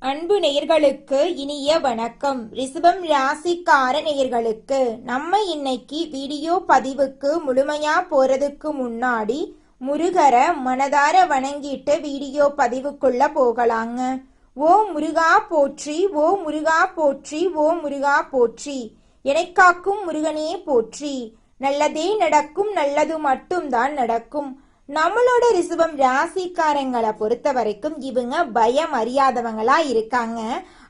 அன்பு நேயர்களுக்கு இனிய வணக்கம். ரிஷபம் ராசிக்கார நேயர்களுக்கு நம்ம இன்னைக்கு வீடியோ பதிவுக்கு முழுமையா போறதுக்கு முன்னாடி முருகரை மனதார வணங்கிட்டு வீடியோ பதிவுக்குள்ள போகலாங்க. ஓ முருகா போற்றி, ஓ முருகா போற்றி, ஓ முருகா போற்றி, எனக்காக்கும் முருகனே போற்றி. நல்லதே நடக்கும், நல்லது மட்டும்தான் நடக்கும். நம்மளோட ரிஷபம் ராசிக்காரங்களை பொறுத்த வரைக்கும் இவங்க பயம் அறியாதவங்களா இருக்காங்க.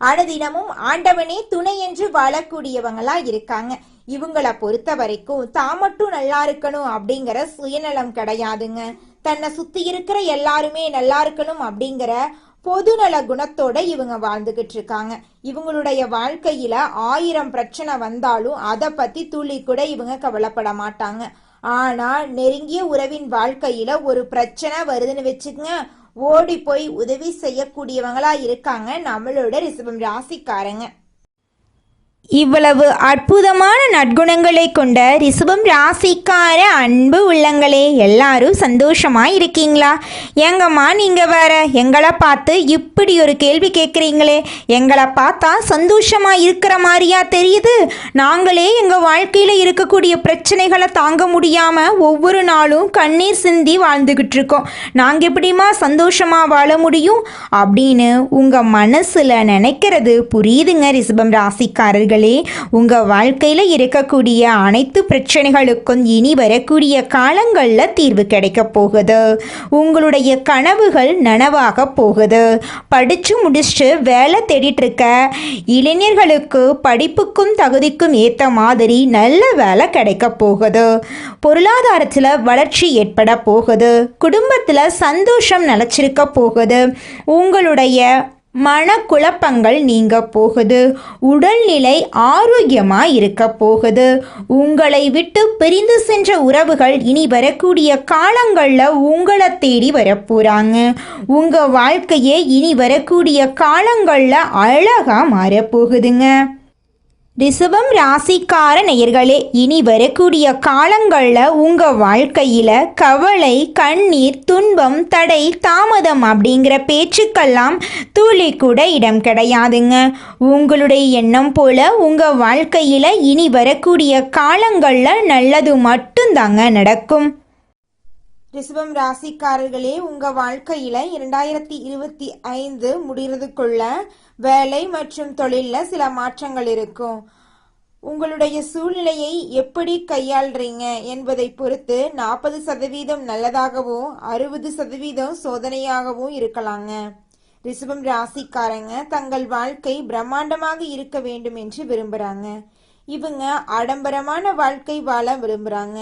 அனுதினமும் ஆண்டவனே துணை என்று வாழக்கூடியவங்களா இருக்காங்க. இவங்கள பொறுத்த வரைக்கும் தான் மட்டும் நல்லா இருக்கணும் அப்படிங்கிற சுயநலம் கிடையாதுங்க. தன்னை சுத்தி இருக்கிற எல்லாருமே நல்லா இருக்கணும் அப்படிங்கிற பொதுநல குணத்தோட இவங்க வாழ்ந்துகிட்டு இருக்காங்க. இவங்களுடைய வாழ்க்கையில 1000 பிரச்சனை வந்தாலும் அதை பத்தி துளி கூட இவங்க கவலைப்பட மாட்டாங்க. ஆனா நெருங்கிய உறவின் வாழ்க்கையில ஒரு பிரச்சனை வருதுன்னு வச்சுக்கங்க, ஓடி போய் உதவி செய்யக்கூடியவங்களா இருக்காங்க நம்மளோட ரிஷபம் ராசிக்காரங்க. இவ்வளவு அற்புதமான நற்குணங்களை கொண்ட ரிஷபம் ராசிக்கார அன்பு உள்ளங்களே, எல்லாரும் சந்தோஷமா இருக்கீங்களா? எங்கம்மா நீங்க வேற எங்களை பார்த்து இப்படி ஒரு கேள்வி கேட்குறீங்களே, எங்களை பார்த்தா சந்தோஷமா இருக்கிற மாதிரியா தெரியுது? நாங்களே எங்க வாழ்க்கையில இருக்கக்கூடிய பிரச்சனைகளை தாங்க முடியாம ஒவ்வொரு நாளும் கண்ணீர் சிந்தி வாழ்ந்துகிட்டு இருக்கோம். நாங்க எப்படிமா சந்தோஷமா வாழ முடியும் அப்படின்னு உங்க மனசுல நினைக்கிறது புரியுதுங்க ரிஷபம் ராசிக்காரர்கள். உங்க வாழ்க்கையில இருக்கக்கூடிய அனைத்து பிரச்சனைகளுக்கும் இனி வரக்கூடிய காலங்கள்ல தீர்வு கிடைக்க போகுது. உங்களுடைய கனவுகள் நனவாக போகுது. படிச்சு முடிச்சுட்டு வேலை தேடிட்டு இருக்க இளைஞர்களுக்கு படிப்புக்கும் தகுதிக்கும் ஏத்த மாதிரி நல்ல வேலை கிடைக்க போகுது. பொருளாதாரத்துல வளர்ச்சி ஏற்பட போகுது. குடும்பத்துல சந்தோஷம் நிலைச்சிருக்க போகுது. உங்களுடைய மனக்குழப்பங்கள் நீங்க போகுது. உடல்நிலை ஆரோக்கியமா இருக்க போகுது. உங்களை விட்டு பிரிந்து சென்ற உறவுகள் இனி வரக்கூடிய காலங்கள்ல உங்களை தேடி வரப்போறாங்க. உங்க வாழ்க்கையே இனி வரக்கூடிய காலங்கள்ல அழகா மாறப்போகுதுங்க. ரிஷபம் ராசிக்கார நேயர்களே, இனி வரக்கூடிய காலங்களில் உங்கள் வாழ்க்கையில் கவலை, கண்ணீர், துன்பம், தடை, தாமதம் அப்படிங்கிற பேச்சுக்கெல்லாம் துளி கூட இடம் கிடையாதுங்க. உங்களுடைய எண்ணம் போல உங்கள் வாழ்க்கையில் இனி வரக்கூடிய காலங்களில் நல்லது மட்டும்தாங்க நடக்கும். ரிஷபம் ராசிக்காரர்களே, உங்க வாழ்க்கையில 2025 முடிகிறதுக்குள்ள வேலை மற்றும் தொழில்ல சில மாற்றங்கள் இருக்கும். உங்களுடைய சூழ்நிலையை எப்படி கையாள்றீங்க என்பதை பொறுத்து 40% நல்லதாகவும் 60% சோதனையாகவும் இருக்கலாங்க. ரிஷபம் ராசிக்காரங்க தங்கள் வாழ்க்கை பிரம்மாண்டமாக இருக்க வேண்டும் என்று விரும்புறாங்க. இவங்க ஆடம்பரமான வாழ்க்கை வாழ விரும்புறாங்க.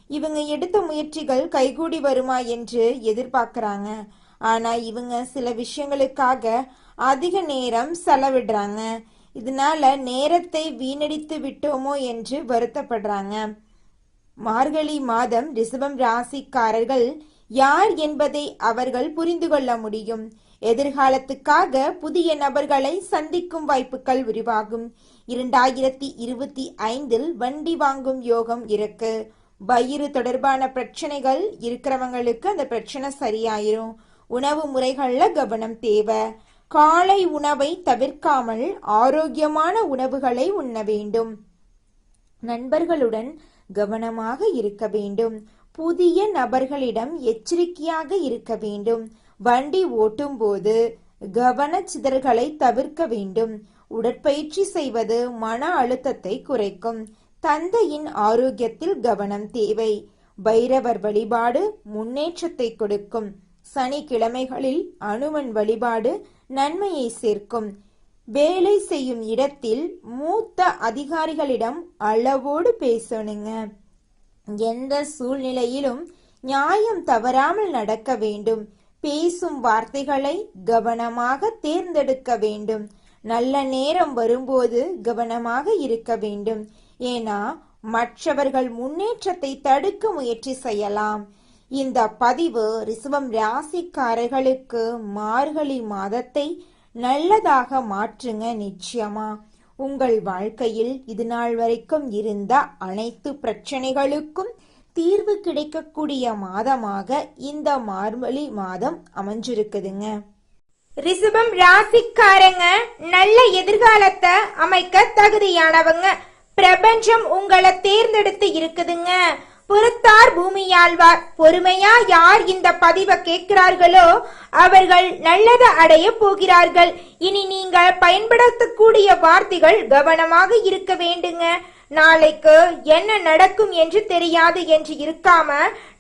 இவங்க எடுத்த முயற்சிகள் கைகூடி வருமா என்று எதிர்பார்க்கறாங்க. ஆனா இவங்க சில விஷயங்களுக்காக அதிக நேரம் செலவிடுறாங்க. இதனால நேரத்தை வீணடித்து விட்டோமோ என்று வருத்தப்படுறாங்க. மார்கழி மாதம் ரிஷபம் ராசிக்காரர்கள் யார் என்பதை அவர்கள் புரிந்து கொள்ள முடியும். எதிர்காலத்துக்காக புதிய நபர்களை சந்திக்கும் வாய்ப்புகள் உருவாகும். 2025 வண்டி வாங்கும் யோகம் இருக்கு. வயிறு தொடர்பான பிரச்சனைகள் இருக்கிறவங்களுக்கு அந்த பிரச்சனை சரியாயிரும். உணவு முறைகள்ல கவனம் தேவை. காலை உணவை தவிர்க்காமல் ஆரோக்கியமான உணவுகளை உண்ண வேண்டும். நண்பர்களுடன் கவனமாக இருக்க வேண்டும். புதிய நபர்களிடம் எச்சரிக்கையாக இருக்க வேண்டும். வண்டி ஓட்டும் போது கவனச்சிதறல்களை தவிர்க்க வேண்டும். உடற்பயிற்சி செய்வது மன அழுத்தத்தை குறைக்கும். தந்தையின் ஆரோக்கியத்தில் கவனம் தேவை. பைரவர் வழிபாடு முன்னேற்றத்தை கொடுக்கும். சனிக்கிழமைகளில் அனுமன் வழிபாடு நன்மையை சேர்க்கும். வேலை செய்யும் இடத்தில் மூத்த அதிகாரிகளிடம் அளவோடு பேசணுங்க. எந்த சூழ்நிலையிலும் நியாயம் தவறாமல் நடக்க வேண்டும். பேசும் வார்த்தைகளை கவனமாக தேர்ந்தெடுக்க வேண்டும். நல்ல நேரம் வரும்போது கவனமாக இருக்க வேண்டும். ஏன்னா மற்றவர்கள் முன்னேற்றத்தை தடுக்க முயற்சி செய்யலாம். இந்த பதிவு ரிஷபம் ராசிக்காரர்களுக்கு மார்கழி மாதத்தை நல்லதாக மாற்றுங்க. நிச்சயமா உங்கள் வாழ்க்கையில் இது நாள் வரைக்கும் இருந்த அனைத்து பிரச்சனைகளுக்கும் தீர்வு கிடைக்கக்கூடிய மாதமாக இந்த மார்கழி மாதம் அமைஞ்சிருக்குதுங்க. ரிஷபம் ராசிக்காரங்க நல்ல எதிர்காலத்தை அமைக்க தகுதியானவங்க. பிரபஞ்சம் உங்களை தேர்ந்தெடுத்து இருக்குதுங்க. புறத்தார் பூமியாழ்வார். பொறுமையா யார் இந்த பதிவை கேட்கிறார்களோ அவர்கள் நல்லதை அடைய போகிறார்கள். இனி நீங்கள் பயன்படுத்தக்கூடிய வார்த்தைகள் கவனமாக இருக்க வேண்டுங்க. நாளைக்கு என்ன நடக்கும் என்று தெரியாது என்று இருக்காம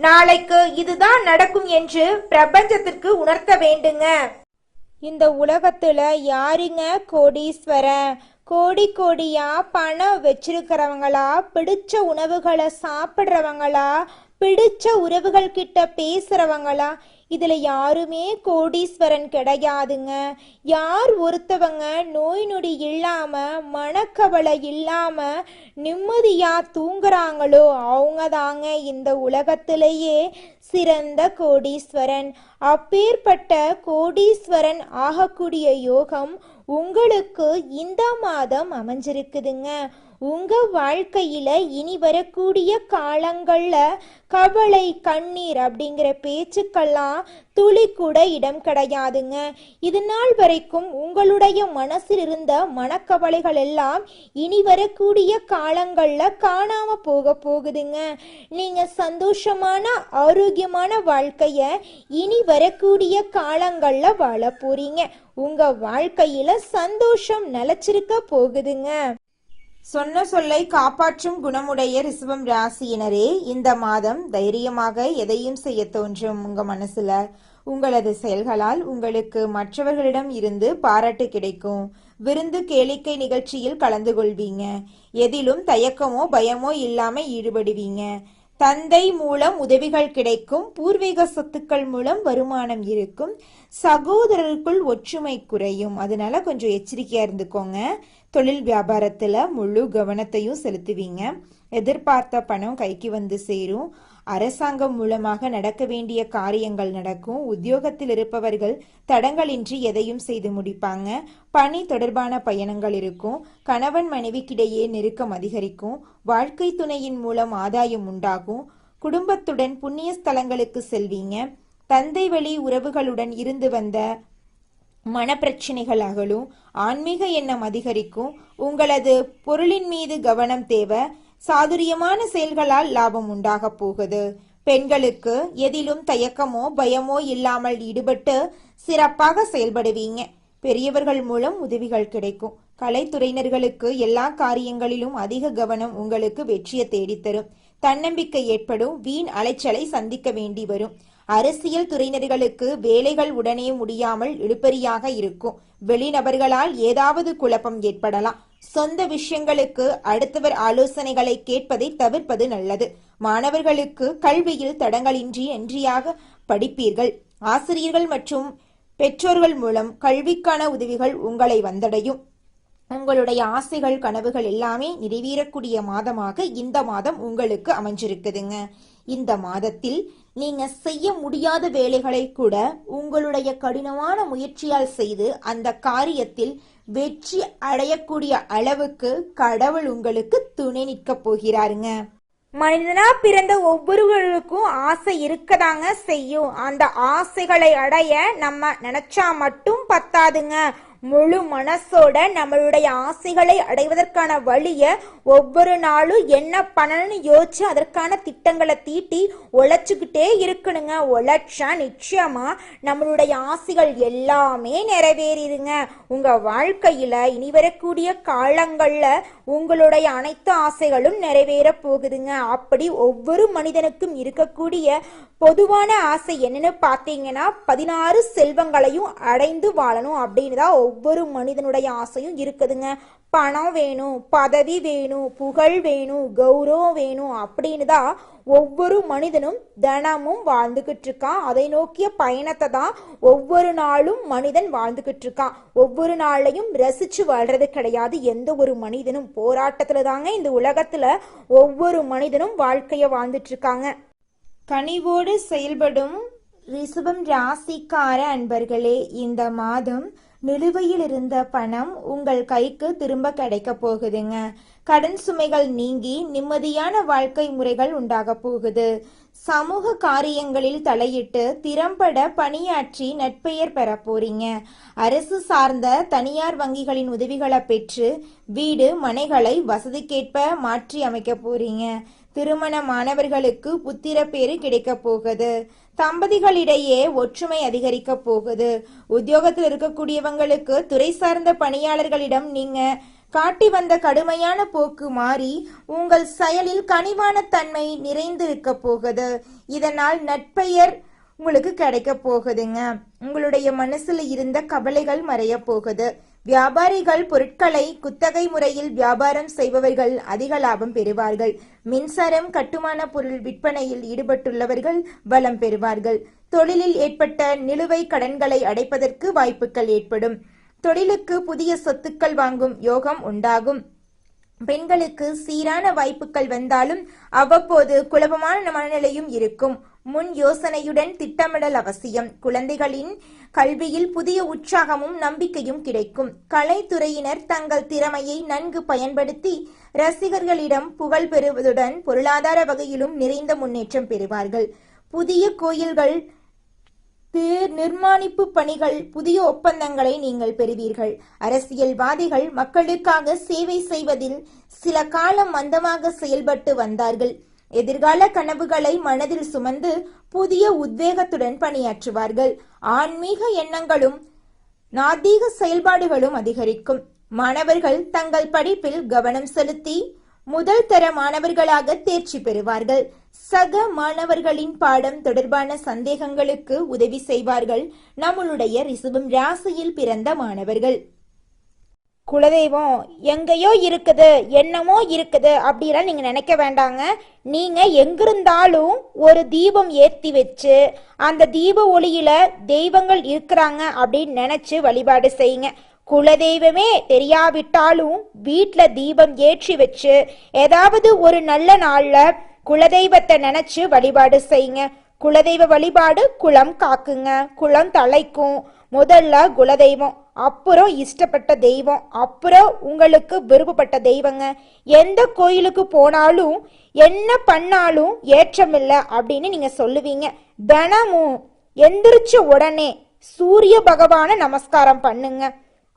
நாளைக்கு இதுதான் நடக்கும் என்று பிரபஞ்சத்திற்கு உணர்த்த வேண்டுங்க. இந்த உலகத்துல யாருங்க கோடீஸ்வரன்? கோடி கோடியா பணம் வச்சிருக்கிறவங்களா, பிடிச்ச உணவுகளை சாப்பிட்றவங்களா, பிடிச்ச உறவுகள் கிட்ட பேசுறவங்களா? இதுல யாருமே கோடீஸ்வரன் கிடையாதுங்க. யார் ஒருத்தவங்க நோய் நொடி இல்லாம மனக்கவலை இல்லாம நிம்மதியா தூங்குறாங்களோ அவங்க தாங்க இந்த உலகத்திலேயே சிறந்த கோடீஸ்வரன். அப்பேற்பட்ட கோடீஸ்வரன் ஆகக்கூடிய யோகம் உங்களுக்கு இந்த மாதம் அமைஞ்சிருக்குதுங்க. உங்க வாழ்க்கையில இனி வரக்கூடிய காலங்கள்ல கவலை கண்ணீர் அப்படிங்கிற பேச்சுக்கெல்லாம் துளி கூட இடம் கிடையாதுங்க. இது நாள் வரைக்கும் உங்களுடைய மனசில் இருந்த மனக்கவலைகள் எல்லாம் இனி வரக்கூடிய காலங்கள்ல காணாம போகுதுங்க. நீங்க சந்தோஷமான ஆரோக்கியமான வாழ்க்கைய இனி வரக்கூடிய காலங்கள்ல வாழ போறீங்க. உங்க வாழ்க்கையில சந்தோஷம் நிலைச்சிருக்க போகுதுங்க. சொன்ன சொல்லை காப்பாற்றும் குணமுடைய ரிஷபம் ராசியினரே, இந்த மாதம் தைரியமாக எதையும் செய்ய தோன்றும். உங்க மனசுல உங்களது செயல்களால் உங்களுக்கு மற்றவர்களிடம் இருந்து பாராட்டு கிடைக்கும். விருந்து கேளிக்கை நிகழ்ச்சியில் கலந்து கொள்வீங்க. எதிலும் தயக்கமோ பயமோ இல்லாம ஈடுபடுவீங்க. தந்தை மூலம் உதவிகள் கிடைக்கும். பூர்வீக சொத்துக்கள் மூலம் வருமானம் இருக்கும். சகோதரருக்குள் ஒற்றுமை குறையும். அதனால கொஞ்சம் எச்சரிக்கையா இருந்துக்கோங்க. தொழில் வியாபாரத்துல முழு கவனத்தையும் செலுத்துவீங்க. எதிர்பார்த்த பணம் கைக்கு வந்து சேரும். அரசாங்கம் மூலமாக நடக்க வேண்டிய காரியங்கள் நடக்கும். உத்தியோகத்தில் இருப்பவர்கள் தடங்களின்றி எதையும் செய்து முடிப்பாங்க. பணி தொடர்பான பயணங்கள் இருக்கும். கணவன் மனைவிக்கிடையே நெருக்கம் அதிகரிக்கும். வாழ்க்கை துணையின் மூலம் ஆதாயம் உண்டாகும். குடும்பத்துடன் புண்ணிய ஸ்தலங்களுக்கு செல்வீங்க. தந்தை வழி உறவுகளுடன் இருந்து வந்த மனப்பிரச்சனைகள் அகலும். ஆன்மீக எண்ணம் அதிகரிக்கும். உங்களது பொருளின் மீது கவனம் தேவை. சாதுரியமான செயல்களால் லாபம் உண்டாக போகுது. பெண்களுக்கு எதிலும் தயக்கமோ பயமோ இல்லாமல் ஈடுபட்டு சிறப்பாக செயல்படுவீங்க. பெரியவர்கள் மூலம் உதவிகள் கிடைக்கும். கலைத்துறையினர்களுக்கு எல்லா காரியங்களிலும் அதிக கவனம் உங்களுக்கு வெற்றியை தேடித்தரும். தன்னம்பிக்கை ஏற்படும். வீண் அலைச்சலை சந்திக்க வேண்டி வரும். அரசியல் துறையினர்களுக்கு வேலைகள் உடனே முடியாமல் இழுபறியாக இருக்கும். வெளிநபர்களால் ஏதாவது குழப்பம் ஏற்படலாம். சொந்த விஷயங்களுக்கு அடுத்தவர் ஆலோசனைகளை கேட்பதை தவிர்ப்பது நல்லது. மாணவர்களுக்கு கல்வியில் தடங்களின்றி நன்றியாக படிப்பீர்கள். ஆசிரியர்கள் மற்றும் பெற்றோர்கள் மூலம் கல்விக்கான உதவிகள் உங்களை வந்தடையும். உங்களுடைய ஆசைகள் கனவுகள் எல்லாமே நிறைவேறக்கூடிய மாதமாக இந்த மாதம் உங்களுக்கு அமைஞ்சிருக்குதுங்க. இந்த மாதத்தில் நீங்க செய்ய முடியாத வேலைகளை கூட உங்களுடைய கடினமான முயற்சியால் செய்து அந்த காரியத்தில் வெற்றி அடையக்கூடிய அளவுக்கு கடவுள் உங்களுக்கு துணை நிற்க போகிறாருங்க. மனிதனா பிறந்த ஒவ்வொருவருக்கும் ஆசை இருக்கதாங்க செய்யும். அந்த ஆசைகளை அடைய நம்ம நினைச்சா மட்டும் பத்தாதுங்க. முழு மனசோட நம்மளுடைய ஆசைகளை அடைவதற்கான வழிய ஒவ்வொரு நாளும் என்ன பண்ணணும்னு யோசிச்சு அதற்கான திட்டங்களை தீட்டி உழைச்சுக்கிட்டே இருக்கணுங்க. உழைச்சா நிச்சயமா நம்மளுடைய ஆசைகள் எல்லாமே நிறைவேறிடுங்க. உங்க வாழ்க்கையில இனி வரக்கூடிய காலங்கள்ல உங்களுடைய அனைத்து ஆசைகளும் நிறைவேற போகுதுங்க. அப்படி ஒவ்வொரு மனிதனுக்கும் இருக்கக்கூடிய பொதுவான ஆசை என்னன்னு பார்த்தீங்கன்னா 16 செல்வங்களையும் அடைந்து வாழணும் அப்படின்னு தான் ஒவ்வொரு மனிதனுடைய ஆசையும் இருக்குதுங்க. பணம் வேணும், பதவி வேணும், புகழ் வேணும், கௌரவம் வேணும் அப்படின்னு தான் ஒவ்வொரு மனிதனும் தினமும் வாழ்ந்துகிட்டு இருக்கான். அதை நோக்கிய பயணத்தை தான் ஒவ்வொரு நாளும் மனிதன் வாழ்ந்துகிட்டு இருக்கான். ஒவ்வொரு நாளையும் ரசிச்சு வாழ்றது கிடையாது. எந்த ஒரு மனிதனும் போராட்டத்துல தாங்க இந்த உலகத்துல ஒவ்வொரு மனிதனும் வாழ்க்கைய வாழ்ந்துட்டு இருக்காங்க. கனிவோடு செயல்படும் ரிஷபம் ராசிக்கார அன்பர்களே, இந்த மாதம் நிலுவையில் இருந்த பணம் உங்கள் கைக்கு திரும்ப கிடைக்க போகுதுங்க. கடன் சுமைகள் நீங்கி நிம்மதியான வாழ்க்கை முறைகள் உண்டாக போகுது. சமூக காரியங்களில் தலையிட்டு திறம்பட பணியாற்றி நற்பெயர் பெற போறீங்க. அரசு சார்ந்த தனியார் வங்கிகளின் உதவிகளை பெற்று வீடு மனைகளை வசதிக்கேற்ப மாற்றி அமைக்க போறீங்க. திருமணமானவர்களுக்கு புத்திர பேரு கிடைக்க போகுது. தம்பதிகளிடையே ஒற்றுமை அதிகரிக்க போகுது. உத்தியோகத்தில் இருக்கக்கூடியவங்களுக்கு துறை சார்ந்த பணியாளர்களிடம் நீங்க காட்டி வந்த கடுமையான போக்கு மாறி உங்கள் செயலில் கனிவான தன்மை நிறைந்திருக்க போகுது. இதனால் நற்பெயர் உங்களுக்கு கிடைக்க போகுதுங்க. உங்களுடைய மனசுல இருந்த கவலைகள் மறைய போகுது. வியாபாரிகள் பொருட்களை குத்தகை முறையில் வியாபாரம் செய்பவர்கள் அதிக லாபம் பெறுவார்கள். மின்சாரம் கட்டுமான பொருள் விற்பனையில் ஈடுபட்டுள்ளவர்கள் பலம் பெறுவார்கள். தொழிலில் ஏற்பட்ட நிலுவை கடன்களை அடைப்பதற்கு வாய்ப்புகள் ஏற்படும். தொழிலுக்கு புதிய சொத்துக்கள் வாங்கும் யோகம் உண்டாகும். பெண்களுக்கு சீரான வாய்ப்புகள் வந்தாலும் அவ்வப்போது குழப்பமான மனநிலையும் இருக்கும். முன் யோசனையுடன் திட்டமிடல் அவசியம். குழந்தைகளின் கல்வியில் புதிய உற்சாகமும் நம்பிக்கையும் கிடைக்கும். கலைத்துறையினர் தங்கள் திறமையை நன்கு பயன்படுத்தி ரசிகர்களிடம் புகழ் பெறுவதுடன் பொருளாதார வகையிலும் நிறைந்த முன்னேற்றம் பெறுவார்கள். புதிய கோயில்கள் நிர்மாணிப்பு பணிகள் புதிய ஒப்பந்தங்களை நீங்கள் பெறுவீர்கள். அரசியல்வாதிகள் மக்களுக்காக சேவை செய்வதில் சில காலம் மந்தமாக செயல்பட்டு வந்தார்கள். எதிர்கால கனவுகளை மனதில் சுமந்து புதிய உத்வேகத்துடன் பணியாற்றுவார்கள். ஆன்மீக எண்ணங்களும் நாதீக செயல்பாடுகளும் அதிகரிக்கும். மாணவர்கள் தங்கள் படிப்பில் கவனம் செலுத்தி முதல் தர மாணவர்களாக தேர்ச்சி பெறுவார்கள். சக மாணவர்களின் பாடம் தொடர்பான சந்தேகங்களுக்கு உதவி செய்வார்கள். நம்மளுடைய ரிஷபம் ராசியில் பிறந்த மாணவர்கள். குலதெய்வம் எங்கேயோ இருக்குது, என்னமோ இருக்குது அப்படிலாம் நீங்க நினைக்க வேண்டாங்க. நீங்க எங்கிருந்தாலும் ஒரு தீபம் ஏற்றி வச்சு அந்த தீப ஒளியில தெய்வங்கள் இருக்கிறாங்க அப்படின்னு நினைச்சு வழிபாடு செய்யுங்க. குலதெய்வமே தெரியாவிட்டாலும் வீட்டுல தீபம் ஏற்றி வச்சு ஏதாவது ஒரு நல்ல நாள்ல குலதெய்வத்தை நினைச்சு வழிபாடு செய்யுங்க. குலதெய்வ வழிபாடு குலம் காக்குங்க, குலம் தலைக்கும். முதல்ல குலதெய்வம், அப்புறம் இஷ்டப்பட்ட தெய்வம், அப்புறம் உங்களுக்கு விருப்பப்பட்ட தெய்வங்க. எந்த கோயிலுக்கு போனாலும் என்ன பண்ணாலும் ஏற்றமில்லை அப்படின்னு நீங்க சொல்லுவீங்க. தினமும் எந்திரிச்ச உடனே சூரிய பகவான நமஸ்காரம் பண்ணுங்க.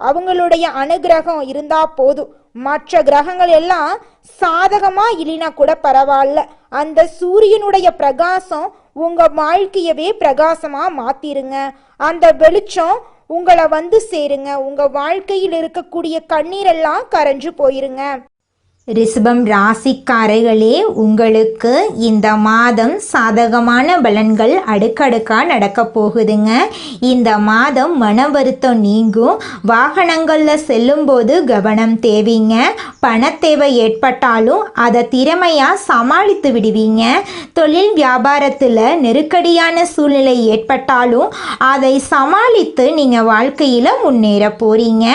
அவங்களுடைய அனுகிரகம் இருந்தா போதும். மற்ற கிரகங்கள் எல்லாம் சாதகமா இல்லைனா கூட பரவாயில்ல. அந்த சூரியனுடைய பிரகாசம் உங்க வாழ்க்கையவே பிரகாசமா மாத்திருங்க. அந்த வெளிச்சம் உங்களை வந்து சேருங்க. உங்க வாழ்க்கையில் இருக்கக்கூடிய கண்ணீரெல்லாம் கரைஞ்சு போயிருங்க. ரிஷபம் ராசிக்காரர்களே, உங்களுக்கு இந்த மாதம் சாதகமான பலன்கள் அடுக்கடுக்கா நடக்க போகுதுங்க. இந்த மாதம் மன வருத்தம் நீங்கும். வாகனங்களில் செல்லும்போது கவனம் தேவைங்க. பணத்தேவை ஏற்பட்டாலும் அதை திறமையாக சமாளித்து விடுவீங்க. தொழில் வியாபாரத்தில் நெருக்கடியான சூழ்நிலை ஏற்பட்டாலும் அதை சமாளித்து நீங்கள் வாழ்க்கையில் முன்னேற போறீங்க.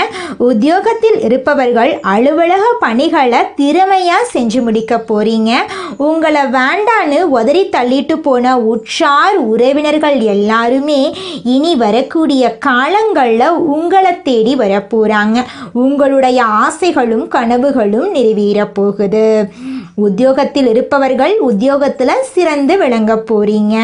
உத்தியோகத்தில் இருப்பவர்கள் அலுவலக பணிகளை திறமையா செஞ்சு முடிக்க போறீங்க. உங்களை வேண்டான்னு உதறி தள்ளிட்டு போன உற்றார் உறவினர்கள் எல்லாருமே இனி வரக்கூடிய காலங்களில் உங்களை தேடி வர போறாங்க. உங்களுடைய ஆசைகளும் கனவுகளும் நிறைவேற போகுது. உத்தியோகத்தில் இருப்பவர்கள் உத்தியோகத்தில் சிறந்து விளங்க போறீங்க.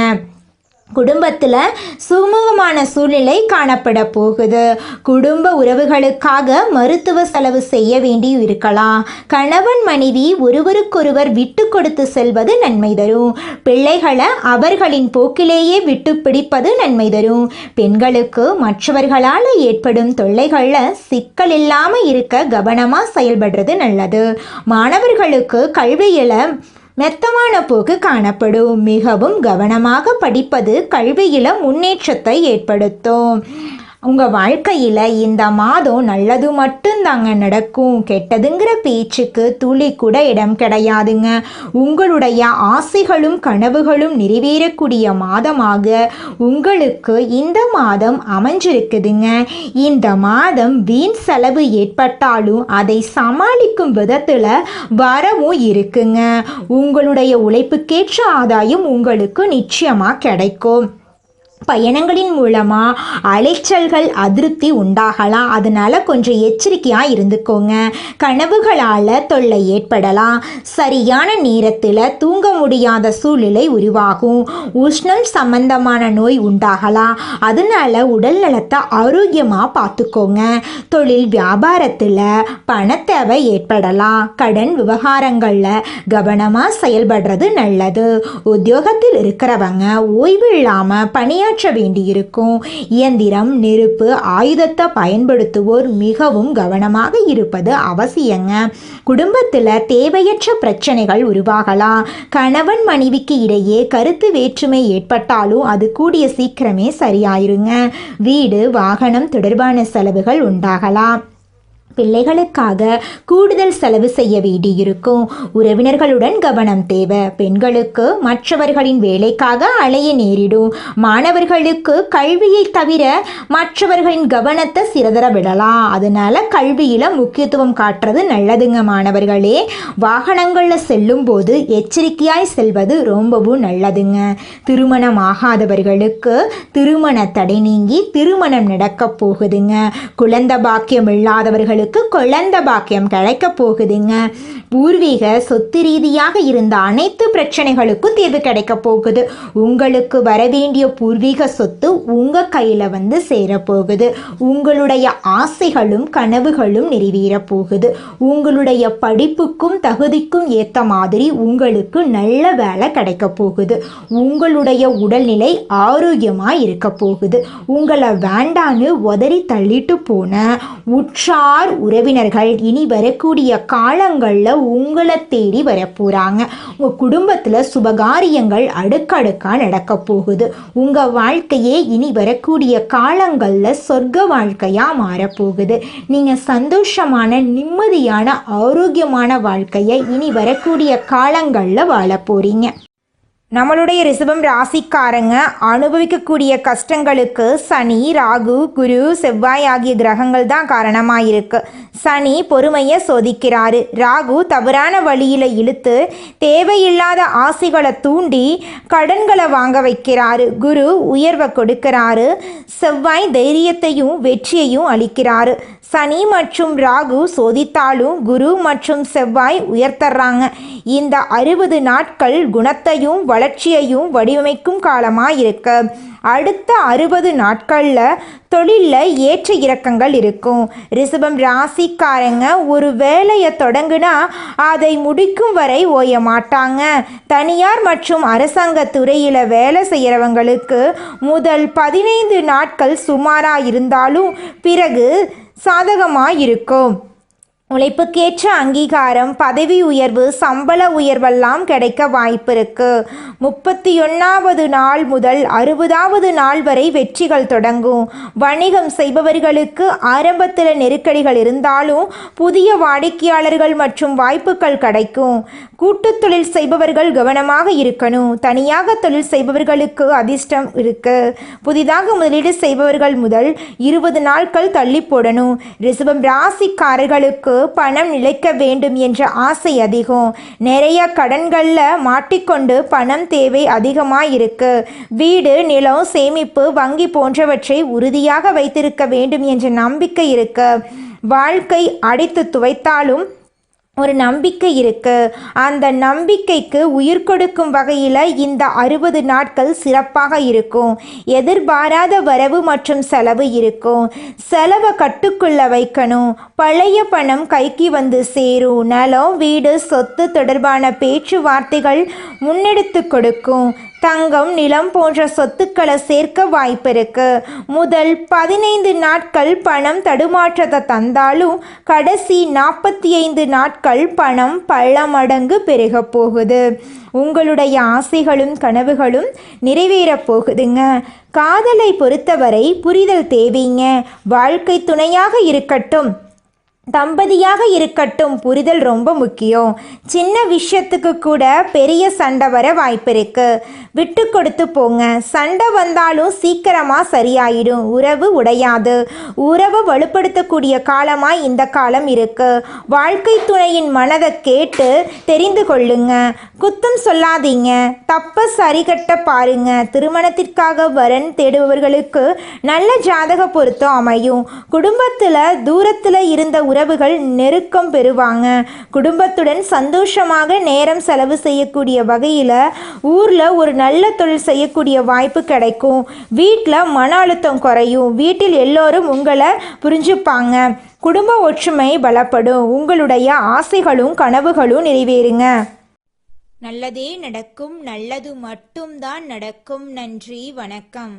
குடும்பத்தில் சுமூகமான சூழ்நிலை காணப்பட போகுது. குடும்ப உறவுகளுக்காக மருத்துவ செலவு செய்ய வேண்டி இருக்கலாம். கணவன் மனைவி ஒருவருக்கொருவர் விட்டு கொடுத்து செல்வது நன்மை தரும். பிள்ளைகளை அவர்களின் போக்கிலேயே விட்டு பிடிப்பது நன்மை தரும். பெண்களுக்கு மற்றவர்களால் ஏற்படும் தொல்லைகளில் சிக்கல் இல்லாமல் இருக்க கவனமாக செயல்படுறது நல்லது. மாணவர்களுக்கு கல்வியில் மெத்தமான போக்கு காணப்படும். மிகவும் கவனமாக படிப்பது கல்வியில் முன்னேற்றத்தை ஏற்படுத்தும். உங்கள் வாழ்க்கையில் இந்த மாதம் நல்லது மட்டும்தாங்க நடக்கும். கெட்டதுங்கிற பேச்சுக்கு துளி கூட இடம் கிடையாதுங்க. உங்களுடைய ஆசைகளும் கனவுகளும் நிறைவேறக்கூடிய மாதமாக உங்களுக்கு இந்த மாதம் அமைஞ்சிருக்குதுங்க. இந்த மாதம் வீண் செலவு ஏற்பட்டாலும் அதை சமாளிக்கும் விதத்தில் வரவும் இருக்குங்க. உங்களுடைய உழைப்புக்கேற்ற ஆதாயம் உங்களுக்கு நிச்சயமாக கிடைக்கும். பயணங்களின் மூலமாக அலைச்சல்கள் அதிருப்தி உண்டாகலாம். அதனால் கொஞ்சம் எச்சரிக்கையாக இருந்துக்கோங்க. கனவுகளால் தொல்லை ஏற்படலாம். சரியான நேரத்தில் தூங்க முடியாத சூழ்நிலை உருவாகும். உஷ்ணம் சம்பந்தமான நோய் உண்டாகலாம். அதனால் உடல் நலத்தை ஆரோக்கியமாக பார்த்துக்கோங்க. தொழில் வியாபாரத்தில் பணத்தேவை ஏற்படலாம். கடன் விவகாரங்களில் கவனமாக செயல்படுறது நல்லது. உத்தியோகத்தில் இருக்கிறவங்க ஓய்வு இல்லாமல் பணியாற்ற வேண்டியிருக்கும். இயந்திரம், நெருப்பு, ஆயுதத்தை பயன்படுத்துவோர் மிகவும் கவனமாக இருப்பது அவசியங்க. குடும்பத்தில் தேவையற்ற பிரச்சனைகள் உருவாகலாம். கணவன் மனைவிக்கு இடையே கருத்து வேற்றுமை ஏற்பட்டாலும் அது கூடிய சீக்கிரமே சரியாயிருங்க. வீடு, வாகனம் தொடர்பான செலவுகள் உண்டாகலாம். பிள்ளைகளுக்காக கூடுதல் செலவு செய்ய வேண்டியிருக்கும். உறவினர்களுடன் கவனம் தேவை. பெண்களுக்கு மற்றவர்களின் வேலைக்காக அலைய நேரிடும். மாணவர்களுக்கு கல்வியை தவிர மற்றவர்களின் கவனத்தை சிதற விடலாம். அதனால கல்வியில் முக்கியத்துவம் காட்டுறது நல்லதுங்க மாணவர்களே. வாகனங்களில் செல்லும் போது எச்சரிக்கையாய் செல்வது ரொம்பவும் நல்லதுங்க. திருமணம் ஆகாதவர்களுக்கு திருமண தடை நீங்கி திருமணம் நடக்க போகுதுங்க. குழந்தை பாக்கியம் இல்லாதவர்களுக்கு குழந்தை பாக்கியம் கிடைக்க போகுதுங்க. பூர்வீக சொத்து ரீதியாக இருந்த அனைத்து பிரச்சனைகளுக்கும் தீர்வு கிடைக்க போகுது. உங்களுக்கு வரவேண்டிய பூர்வீக சொத்து உங்க கையில சேரப்போகுது. உங்களுடைய ஆசைகளும் கனவுகளும் நிறைவேற போகுது. உங்களுடைய படிப்புக்கும் தகுதிக்கும் ஏற்ற மாதிரி உங்களுக்கு நல்ல வேலை கிடைக்க போகுது. உங்களுடைய உடல்நிலை ஆரோக்கியமாக இருக்க போகுது. உங்களை வேண்டான்னு உதறி தள்ளிட்டு போன உற்றார் உறவினர்கள் இனி வரக்கூடிய காலங்களில் உங்களை தேடி வரப்போகிறாங்க. உங்கள் குடும்பத்தில் சுபகாரியங்கள் அடுக்கடுக்காக நடக்க போகுது. உங்கள் வாழ்க்கையே இனி வரக்கூடிய காலங்களில் சொர்க்க வாழ்க்கையாக மாறப்போகுது. நீங்கள் சந்தோஷமான, நிம்மதியான, ஆரோக்கியமான வாழ்க்கையை இனி வரக்கூடிய காலங்களில் வாழ போகிறீங்க. நம்மளுடைய ரிஷபம் ராசிக்காரங்க அனுபவிக்கக்கூடிய கஷ்டங்களுக்கு சனி, ராகு, குரு, செவ்வாய் ஆகிய கிரகங்கள் தான் காரணமாக இருக்கு. சனி பொறுமையை சோதிக்கிறாரு. ராகு தவறான வழியில் இழுத்து தேவையில்லாத ஆசைகளை தூண்டி கடன்களை வாங்க வைக்கிறாரு. குரு உயர்வை கொடுக்கிறாரு. செவ்வாய் தைரியத்தையும் வெற்றியையும் அளிக்கிறாரு. சனி மற்றும் ராகு சோதித்தாலும் குரு மற்றும் செவ்வாய் உயர்த்தர்றாங்க. இந்த 60 நாட்கள் குணத்தையும் வளர்ச்சியையும் வடிவமைக்கும் காலமாக இருக்கு. அடுத்த 60 நாட்களில் தொழிலில் ஏற்ற இறக்கங்கள் இருக்கும். ரிஷபம் ராசிக்காரங்க ஒரு வேலையை தொடங்குனா அதை முடிக்கும் வரை ஓய மாட்டாங்க. தனியார் மற்றும் அரசாங்க துறையில் வேலை செய்கிறவங்களுக்கு முதல் 15 நாட்கள் சுமாராக இருந்தாலும் பிறகு சாதகமாக இருக்கும். உழைப்புக்கேற்ற அங்கீகாரம், பதவி உயர்வு, சம்பள உயர்வெல்லாம் கிடைக்க வாய்ப்பு இருக்கு. 31வது நாள் முதல் 60வது நாள் வரை வெற்றிகள் தொடங்கும். வணிகம் செய்பவர்களுக்கு ஆரம்பத்தில் நெருக்கடிகள் இருந்தாலும் புதிய வாடிக்கையாளர்கள் மற்றும் வாய்ப்புகள் கிடைக்கும். கூட்டுத் தொழில் செய்பவர்கள் கவனமாக இருக்கணும். தனியாக தொழில் செய்பவர்களுக்கு அதிர்ஷ்டம் இருக்கு. புதிதாக முதலீடு செய்பவர்கள் முதல் 20 நாட்கள் தள்ளி போடணும். ரிஷபம் ராசிக்காரர்களுக்கு பணம் நிலைக்க வேண்டும் என்ற ஆசை அதிகம். நிறைய கடன்களில் மாட்டிக்கொண்டு பணம் தேவை அதிகமாக இருக்கு. வீடு, நிலம், சேமிப்பு, வங்கி போன்றவற்றை உறுதியாக வைத்திருக்க வேண்டும் என்ற நம்பிக்கை இருக்கு. வாழ்க்கை அடித்து துவைத்தாலும் ஒரு நம்பிக்கை இருக்கு. அந்த நம்பிக்கைக்கு உயிர் கொடுக்கும் வகையில் இந்த 60 நாட்கள் சிறப்பாக இருக்கும். எதிர்பாராத வரவு மற்றும் செலவு இருக்கும். செலவை கட்டுக்குள்ள வைக்கணும். பழைய பணம் கைக்கு சேரும். நிலம், வீடு, சொத்து தொடர்பான பேச்சுவார்த்தைகள் முன்னெடுத்து கொடுக்கும். தங்கம், நிலம் போன்ற சொத்துக்களை சேர்க்க வாய்ப்பு இருக்கு. முதல் 15 நாட்கள் பணம் தடுமாற்றத்தை தந்தாலும் கடைசி 45 நாட்கள் பணம் பல மடங்கு பெருக போகுது. உங்களுடைய ஆசைகளும் கனவுகளும் நிறைவேறப் போகுதுங்க. காதலை பொறுத்தவரை புரிதல் தேவைங்க. வாழ்க்கை துணையாக இருக்கட்டும். தம்பதியாக இருக்கட்டும், புரிதல் ரொம்ப முக்கியம். சின்ன விஷயத்துக்கு கூட பெரிய சண்டை வர வாய்ப்பிருக்கு. விட்டு கொடுத்து போங்க. சண்டை வந்தாலும் சீக்கிரமா சரியாயிடும். உறவு உடையாது. உறவை வலுப்படுத்தக்கூடிய காலமாக இந்த காலம் இருக்கு. வாழ்க்கை துணையின் மனதை கேட்டு தெரிந்து கொள்ளுங்க. குத்தம் சொல்லாதீங்க. தப்ப சரிகட்ட பாருங்க. திருமணத்திற்காக வரன் தேடுபவர்களுக்கு நல்ல ஜாதக பொருத்தம் அமையும். குடும்பத்தில் தூரத்தில் இருந்த உறவுகள் நெருக்கம் பெறுவாங்க. குடும்பத்துடன் சந்தோஷமாக நேரம் செலவு செய்யக்கூடிய வகையில் ஊரில் ஒரு நல்ல தொழில் செய்யக்கூடிய வாய்ப்பு கிடைக்கும். வீட்டில் மன அழுத்தம் குறையும். வீட்டில் எல்லோரும் உங்களை புரிஞ்சுப்பாங்க. குடும்ப ஒற்றுமை பலப்படும். உங்களுடைய ஆசைகளும் கனவுகளும் நிறைவேறுங்க. நல்லதே நடக்கும். நல்லது மட்டும்தான் நடக்கும். நன்றி, வணக்கம்.